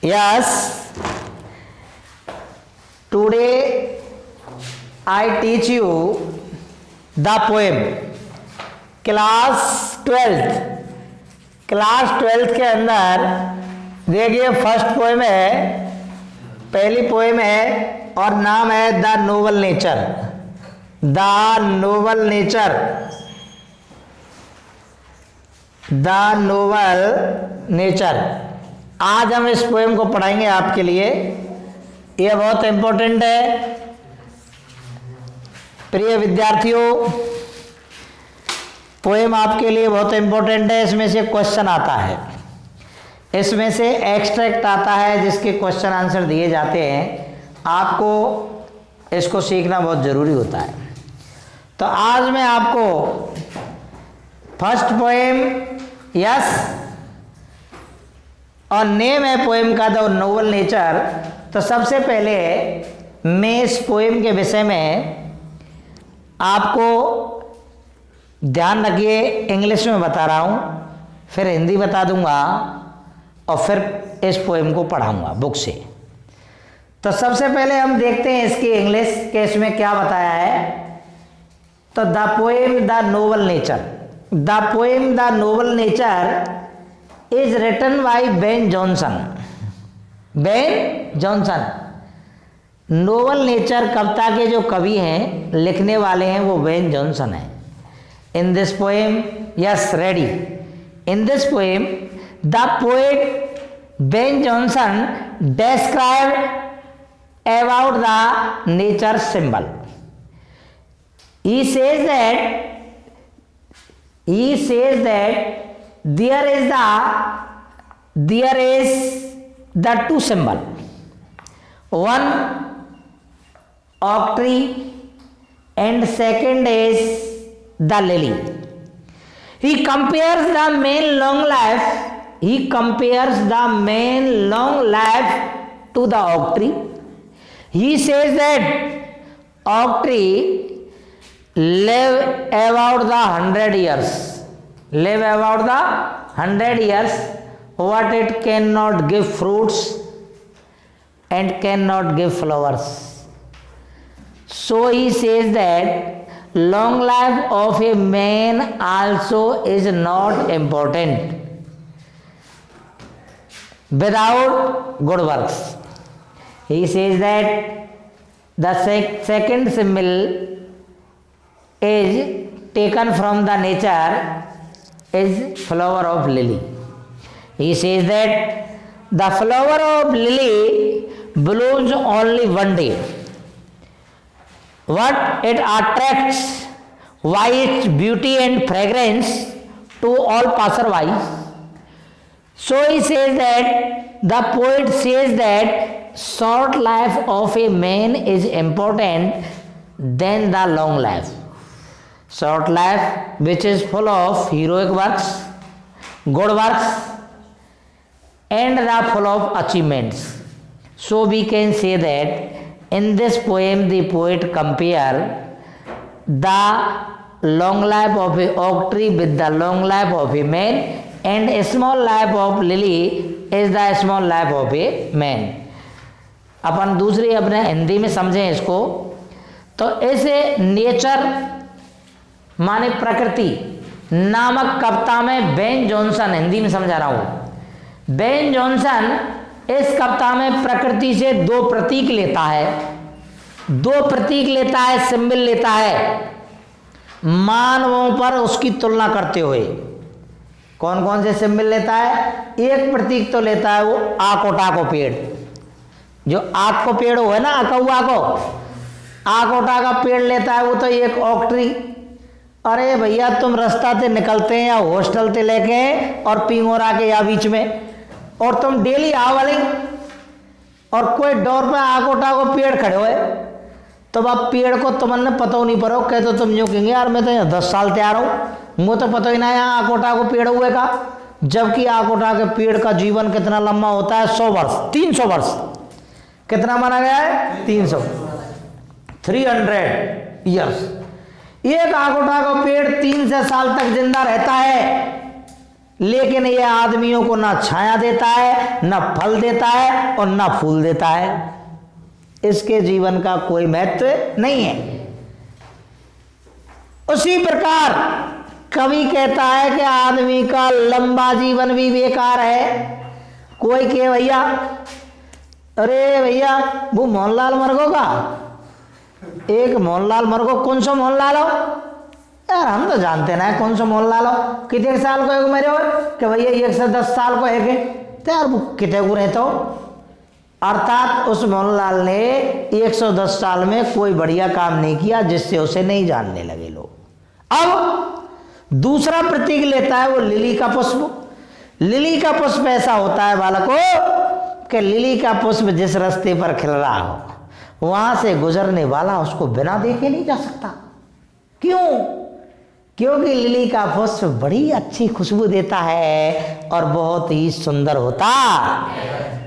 Yes, today I teach you the poem. Class 12th के अंदर देखिए फर्स्ट पोएम है, पहली पोएम है और नाम है the noble nature. The noble nature, the noble nature. आज हम इस पोएम को पढ़ाएंगे आपके लिए। यह बहुत इंपॉर्टेंट है प्रिय विद्यार्थियों, पोएम आपके लिए बहुत इंपॉर्टेंट है। इसमें से क्वेश्चन आता है, इसमें से एक्सट्रैक्ट आता है जिसके क्वेश्चन आंसर दिए जाते हैं। आपको इसको सीखना बहुत ज़रूरी होता है। तो आज मैं आपको फर्स्ट पोएम यस और नेम है पोएम का द नोबल नेचर। तो सबसे पहले मैं इस पोएम के विषय में आपको ध्यान रखिए, इंग्लिश में बता रहा हूँ, फिर हिंदी बता दूंगा और फिर इस पोएम को पढ़ाऊंगा बुक से। तो सबसे पहले हम देखते हैं इसकी इंग्लिश के इसमें क्या बताया है। तो the poem the noble nature, the poem the noble nature is written by Ben Jonson. Ben Jonson noble nature कविता के जो कवि हैं, लिखने वाले हैं, वो बेन जॉनसन है। In this poem yes ready, in this poem the poet Ben Jonson described about the nature symbol. He says that there is the two symbol, one oak tree and second is the lily. He compares the main long life to the oak tree. He says that oak tree live about the 100 years, what it cannot give fruits and cannot give flowers. So he says that long life of a man also is not important without good works. He says that the second symbol is taken from the nature is flower of lily. He says that the flower of lily blooms only one day. What it attracts by its beauty and fragrance to all passerby. So he says that the poet says that short life of a man is important than the long life. Short life which is full of heroic works, good works and the full of achievements. So we can say that in this poem the poet compare the long life of a oak tree with the long life of a man, and a small life of lily is the small life of a man. अपन दूसरी अपने हिंदी में समझें इसको। तो ऐसे nature माने प्रकृति नामक कविता में बेन जॉनसन, हिंदी में समझा रहा हूं, बेन जॉनसन इस कविता में प्रकृति से दो प्रतीक लेता है, सिंबल लेता है मानवों पर उसकी तुलना करते हुए। कौन कौन से सिंबल लेता है? एक प्रतीक तो लेता है वो आकोटा को पेड़, जो आक को पेड़ हो है ना, अकौआ को, आकोटा का पेड़ लेता है वो तो एक ओक ट्री। अरे भैया तुम रास्ता से निकलते हैं या हॉस्टल से लेके और पिंगोरा के या बीच में, और तुम डेली आओ वाले और कोई डोर पे आकोटा को पेड़ खड़े हुए, तो अब पेड़ को तुमने पता नहीं पड़ो, कह तो तुम जो कहेंगे यार मैं तो यहाँ 10 साल तैयार हूँ, मुझे तो पता ही ना यहाँ आकोटा को पेड़ हुए का। जबकि आकोटा के पेड़ का जीवन कितना लंबा होता है? 100 वर्ष, 300 वर्ष। कितना माना गया है? 300 ईयर्स। एक आकोटा का पेड़ 300 साल तक जिंदा रहता है, लेकिन यह आदमियों को ना छाया देता है, ना फल देता है और ना फूल देता है। इसके जीवन का कोई महत्व नहीं है। उसी प्रकार कवि कहता है कि आदमी का लंबा जीवन भी बेकार है। कोई कहे भैया, अरे भैया वो मोहनलाल मरगो का, एक मोहनलाल मरगो, कौन सा मोहनलाल हो यार, हम तो जानते ना है कौन सा मोहनलाल हो, कितने साल को है मेरे हो कि भैया 110 साल को है के, तो यार वो कितने को रहता हो। अर्थात उस मोहनलाल ने 110 साल में कोई बढ़िया काम नहीं किया जिससे उसे नहीं जानने लगे लोग। अब दूसरा प्रतीक लेता है वो लिली का पुष्प। लिली का पुष्प ऐसा होता है बालकों कि लिली का पुष्प जिस रास्ते पर खिल रहा हो वहां से गुजरने वाला उसको बिना देखे नहीं जा सकता। क्यों? क्योंकि लिली का पुष्प बड़ी अच्छी खुशबू देता है और बहुत ही सुंदर होता।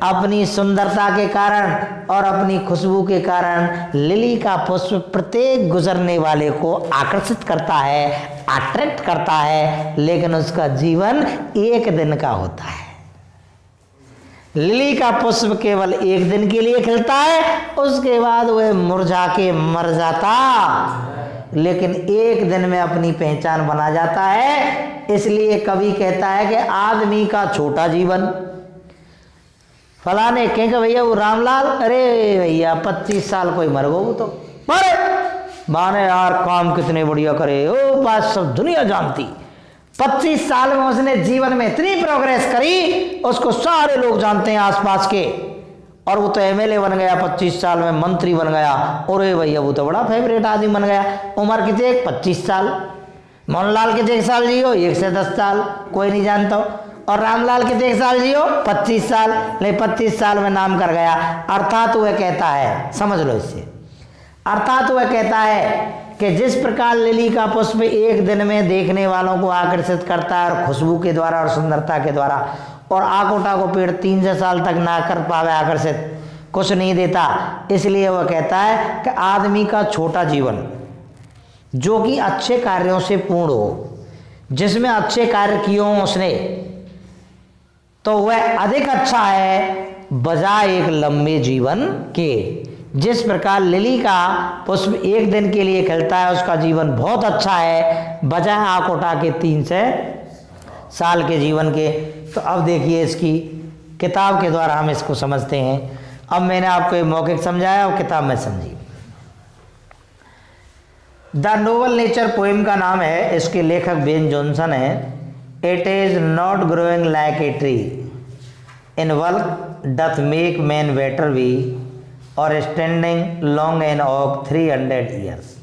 अपनी सुंदरता के कारण और अपनी खुशबू के कारण लिली का पुष्प प्रत्येक गुजरने वाले को आकर्षित करता है, अट्रैक्ट करता है, लेकिन उसका जीवन एक दिन का होता है। लिली का पुष्प केवल एक दिन के लिए खिलता है, उसके बाद वह मुरझा के मर जाता, लेकिन एक दिन में अपनी पहचान बना जाता है। इसलिए कवि कहता है कि आदमी का छोटा जीवन। फलाने कहेंगे भैया वो रामलाल, अरे भैया 25 साल कोई मर गो, वो तो माने यार काम कितने बढ़िया करे, ओ बात सब दुनिया जानती। 25 साल में उसने जीवन में इतनी प्रोग्रेस करी, उसको सारे लोग जानते हैं आसपास के, और वो तो एमएलए बन गया, 25 साल में मंत्री बन गया। और भैया वो तो बड़ा फेवरेट आदमी बन गया। उम्र कितने? 25 साल। मोहनलाल कितने साल जियो? 110 साल, कोई नहीं जानता। और रामलाल कितने साल जियो? 25 साल। ले 25 साल में नाम कर गया। अर्थात वह कहता है, समझ लो इससे, अर्थात वह कहता है कि जिस प्रकार लिली का पुष्प एक दिन में देखने वालों को आकर्षित करता है और खुशबू के द्वारा और सुंदरता के द्वारा, और आकोटा को पेड़ 300 साल तक ना कर पावे आकर्षित, कुछ नहीं देता, इसलिए वह कहता है कि आदमी का छोटा जीवन जो कि अच्छे कार्यों से पूर्ण हो, जिसमें अच्छे कार्य किए हों उसने, तो वह अधिक अच्छा है बजाय एक लंबे जीवन के। जिस प्रकार लिली का पुष्प एक दिन के लिए खिलता है, उसका जीवन बहुत अच्छा है बजाय आकोटा के 300 साल के जीवन के। तो अब देखिए इसकी किताब के द्वारा हम इसको समझते हैं। अब मैंने आपको ये मौखिक समझाया और किताब में समझी। द नोबल नेचर पोएम का नाम है, इसके लेखक बेन जॉनसन है। It is not growing like a tree in bulk doth make man better be or standing long an oak 300 years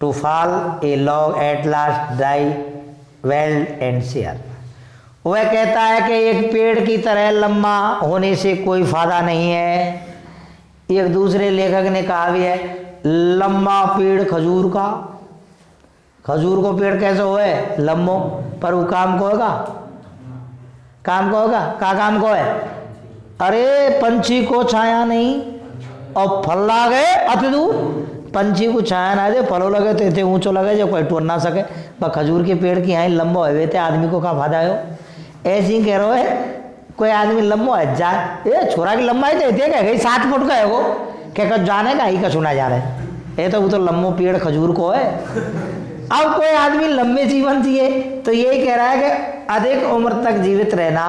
to fall a log at last dry bald and sere. वह कहता है कि एक पेड़ की तरह लंबा होने से कोई फायदा नहीं है। एक दूसरे लेखक ने कहा भी है, लंबा पेड़ खजूर का, खजूर को पेड़ कैसे होए लंबो, पर वो काम को होगा, काम को होगा, का काम को है, अरे पंछी को छाया नहीं और फल ला गए अति दूर, पंछी को छाया ना दे, फलों लगे तो इतने ऊंचो लगे जो कोई टूट ना सके। पर खजूर के पेड़ की यहाँ लंबो है थे, आदमी को का फायदा हो। ऐसे ही कह रहे है कोई आदमी लंबो है जा, ये छोरा की लंबाई तो इतने कह गई 7 फुट का है वो, क्या जाने का ही का सुना जा रहा है, ये तो वो तो लंबो पेड़ खजूर को है। अब कोई आदमी लंबे जीवन जिए तो यही कह रहा है कि अधिक उम्र तक जीवित रहना,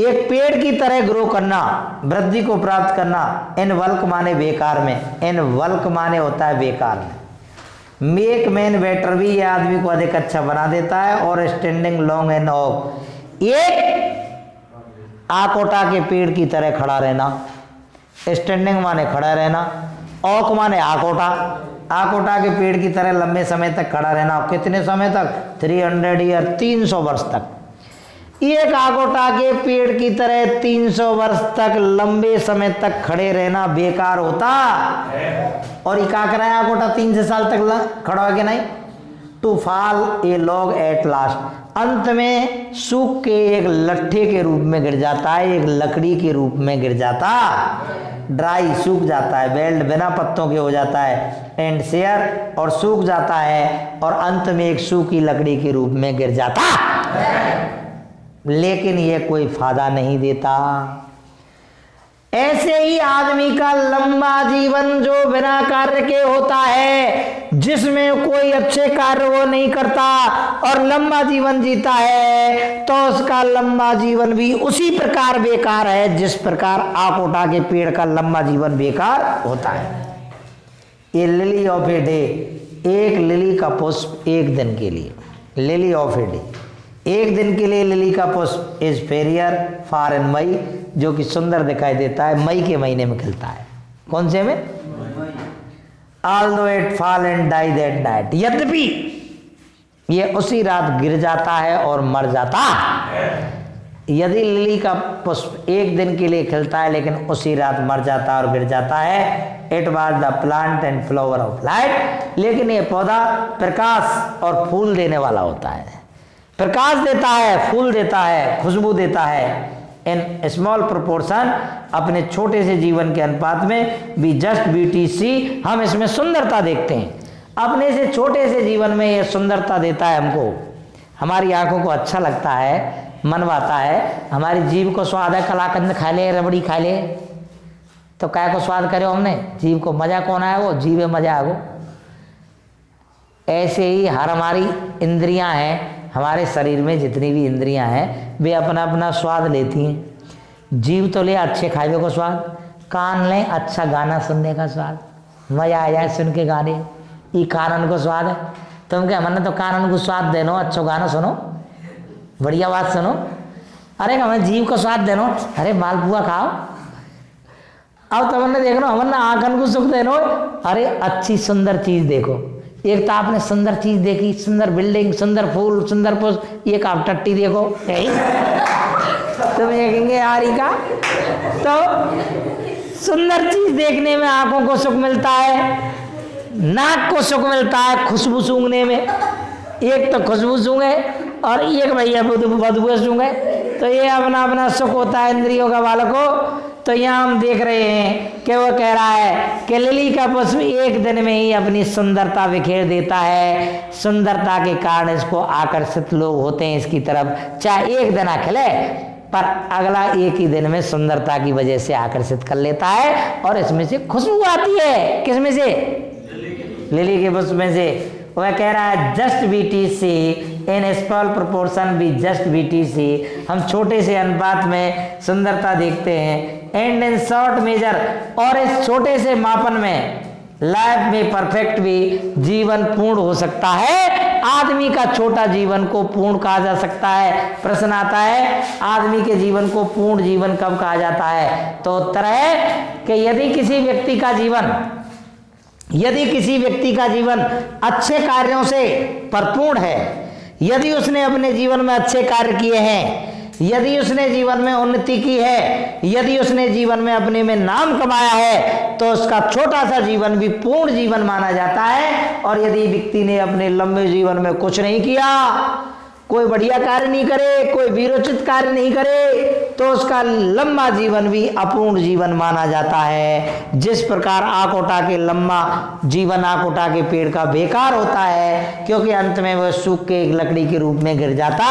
एक पेड़ की तरह ग्रो करना, वृद्धि को प्राप्त करना, इन वल्क माने बेकार में, इन वल्क माने होता है बेकार में, मेक मैन बेटर भी, ये आदमी को अधिक अच्छा बना देता है, और स्टैंडिंग लॉन्ग एंड ऑक, एक आकोटा के पेड़ की तरह खड़ा रहना, स्टैंडिंग माने खड़ा रहना, ऑक माने आकोटा, आकोटा के पेड़ की तरह लंबे समय तक खड़ा रहना। कितने समय तक? 300 ईयर, 300 वर्ष तक। एक आकोटा के पेड़ की तरह 300 वर्ष तक लंबे समय तक खड़े रहना बेकार होता। और ये क्या कराया आकोटा 300 साल तक खड़ा हो के नहीं, to fall a log at last, अंत में सूख के एक लट्ठे के रूप में गिर जाता है, एक लकड़ी के रूप में गिर जाता, ड्राई सूख जाता है, बेल्ट बिना पत्तों के हो जाता है, एंड शेयर और सूख जाता है, और अंत में एक सूखी लकड़ी के रूप में गिर जाता। लेकिन ये कोई फायदा नहीं देता। ऐसे ही आदमी का लंबा जीवन जो बिना कार्य के होता है, जिसमें कोई अच्छे कार्य वो नहीं करता और लंबा जीवन जीता है, तो उसका लंबा जीवन भी उसी प्रकार बेकार है जिस प्रकार आकोटा के पेड़ का लंबा जीवन बेकार होता है। ये लिली ऑफ ए डे, एक लिली का पुष्प एक दिन के लिए, लिली ऑफ ए डे, एक दिन के लिए लिली का पुष्प इज फेरियर फॉर इन मई, जो कि सुंदर दिखाई देता है, मई के महीने में खिलता है। कौन से में? Although it fall and die that night, यद्यपि ये उसी रात गिर जाता है और मर जाता है। यदि लिली का पुष्प एक दिन के लिए खिलता है लेकिन उसी रात मर जाता है और गिर जाता है, it was the plant and flower of light, लेकिन ये पौधा प्रकाश और फूल देने वाला होता है, प्रकाश देता है, फूल देता है, खुशबू देता है। इन स्मॉल प्रोपोर्शन, अपने छोटे से जीवन के अनुपात में, बी जस्ट ब्यूटी सी, हम इसमें सुंदरता देखते हैं। अपने से छोटे से जीवन में ये सुंदरता देता है हमको, हमारी आंखों को अच्छा लगता है, मन भाता है, हमारी जीभ को स्वाद है, कलाकंद खा ले, रबड़ी खा ले, तो काय को स्वाद करे हमने, जीभ को मजा कौन आए, वो जीभ में मजा आगो। ऐसे ही हर हमारी इंद्रियां हैं, हमारे शरीर में जितनी भी इंद्रियां हैं वे अपना अपना स्वाद लेती हैं। जीभ तो ले अच्छे खाने को स्वाद, कान ले अच्छा गाना सुनने का स्वाद, मजा आ जाए सुन के गाने, ये कानन को स्वाद है। तुम क्या मन तो कानन को स्वाद देनो, अच्छो गाना सुनो, बढ़िया बात सुनो। अरे हमें जीभ को स्वाद देनो, अरे मालपुआ खाओ। अब तुमने देखना हमने आंखन को सुख देनो, अरे अच्छी सुंदर चीज देखो। एक तो आपने सुंदर चीज देखी, सुंदर बिल्डिंग, सुंदर फूल, सुंदर पुष्प, एक आप टट्टी देखो, तुम देखेंगे यार का। तो सुंदर चीज देखने में आंखों को सुख मिलता है, नाक को सुख मिलता है खुशबू सूंघने में, एक तो खुशबू सूंघे और एक भैया बदबू सूंघे, तो ये अपना अपना सुख होता है इंद्रियों का बालकों। तो यहाँ हम देख रहे हैं कि वो कह रहा है कि लिली का पुष्प एक दिन में ही अपनी सुंदरता बिखेर देता है, सुंदरता के कारण इसको आकर्षित लोग होते हैं इसकी तरफ, चाहे एक दिन खिले पर अगला एक ही दिन में सुंदरता की वजह से आकर्षित कर लेता है और इसमें से खुशबू आती है। किसमें से? लिली के पुष्प में से। वह कह रहा है just BTC in small proportion be just BTC, हम छोटे से अनुपात में सुंदरता देखते हैं, एंड इन शॉर्ट मेजर, और इस छोटे से मापन में लाइफ में परफेक्ट भी, जीवन पूर्ण हो सकता है। आदमी का छोटा जीवन को पूर्ण कहा जा सकता है। प्रश्न आता है आदमी के जीवन को पूर्ण जीवन कब कहा जाता है? तो उत्तर है कि यदि किसी व्यक्ति का जीवन अच्छे कार्यों से भरपूर है, यदि उसने अपने जीवन में अच्छे कार्य किए हैं, यदि उसने जीवन में उन्नति की है, यदि उसने जीवन में अपने में नाम कमाया है, तो उसका छोटा सा जीवन भी पूर्ण जीवन माना जाता है। और यदि व्यक्ति ने अपने लंबे जीवन में कुछ नहीं किया, कोई बढ़िया कार्य नहीं करे, कोई वीरोचित कार्य नहीं करे, तो उसका लंबा जीवन भी अपूर्ण जीवन माना जाता है। जिस प्रकार आकोटा के लंबा जीवन आकोटा के पेड़ का बेकार होता है, क्योंकि अंत में वह सूख के एक लकड़ी के रूप में गिर जाता,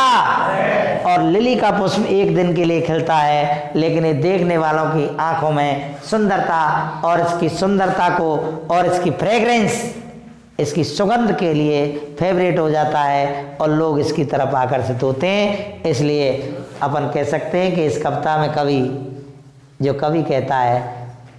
और लिली का पुष्प एक दिन के लिए खिलता है, लेकिन ये देखने वालों की आंखों में सुंदरता और इसकी सुंदरता को और इसकी फ्रेग्रेंस, इसकी सुगंध के लिए फेवरेट हो जाता है और लोग इसकी तरफ आकर्षित होते हैं। इसलिए अपन कह सकते हैं कि इस कविता में जो कवि कहता है,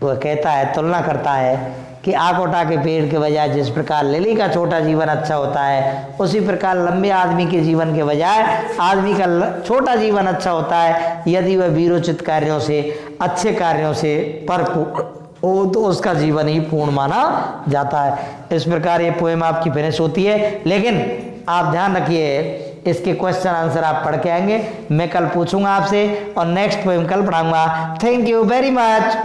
वह कहता है, तुलना करता है कि आकोटा के पेड़ के बजाय जिस प्रकार लिली का छोटा जीवन अच्छा होता है, उसी प्रकार लंबे आदमी के जीवन के बजाय आदमी का छोटा जीवन अच्छा होता है यदि वह वीरोचित कार्यों से, अच्छे कार्यों से भरपूर हो, तो उसका जीवन ही पूर्ण माना जाता है। इस प्रकार ये पोएम आपकी फिनिश होती है, लेकिन आप ध्यान रखिए इसके क्वेश्चन आंसर आप पढ़ के आएंगे। मैं कल पूछूंगा आपसे और नेक्स्ट पोएम कल पढ़ाऊंगा। Thank you very much.